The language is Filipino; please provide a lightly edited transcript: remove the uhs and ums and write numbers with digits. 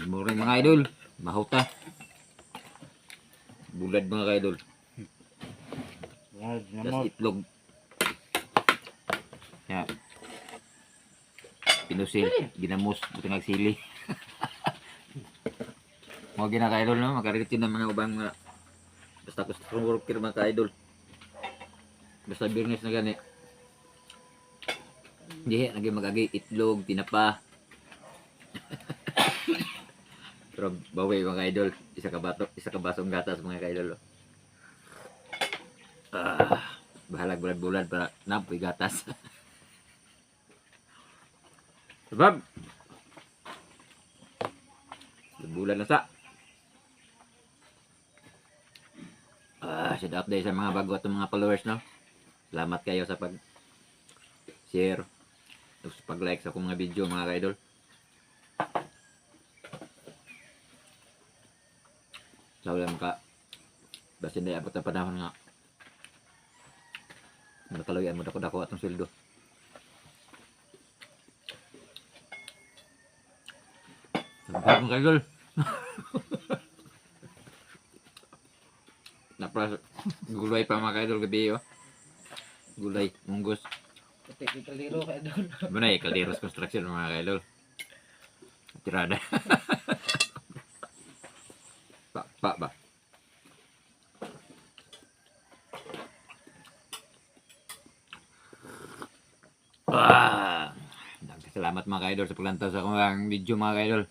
Mura mga idol. Mahuta. Bulad mga idol. Tas itlog. Ya. Pinusil, ginamos, buti nagsili. Mga ginaka-idol no, makarit yun ng mga ubang mga basta customer worker mga ka-idol. Basta business na gani. Hindi, lagi mag-agi, itlog, tinapa. Pero bawi mga ka-idol, isa ka basong gatas mga ka-idol. Bahalag bulan-bulan para napoy gatas. Sebab bulan na sa. Should update sa mga bago at mga followers no. Salamat kayo sa pag-share, sa pag-like sa akong mga video mga ka-idol. Sa ulam ka basta hindi abot ang panahon nga nakaluyan mo dako-dako atong sweldo. Salamat mga ka-idol. Napras gulay pa mga ka-idol gabi oh. Gulay, munggos. Puti kaliro ka doon. Bunay, Calderos Construction mga ka-idol. Tirada. Pa ba? Salamat mga ka-idol sa paglantaw sa akong video mga ka-idol.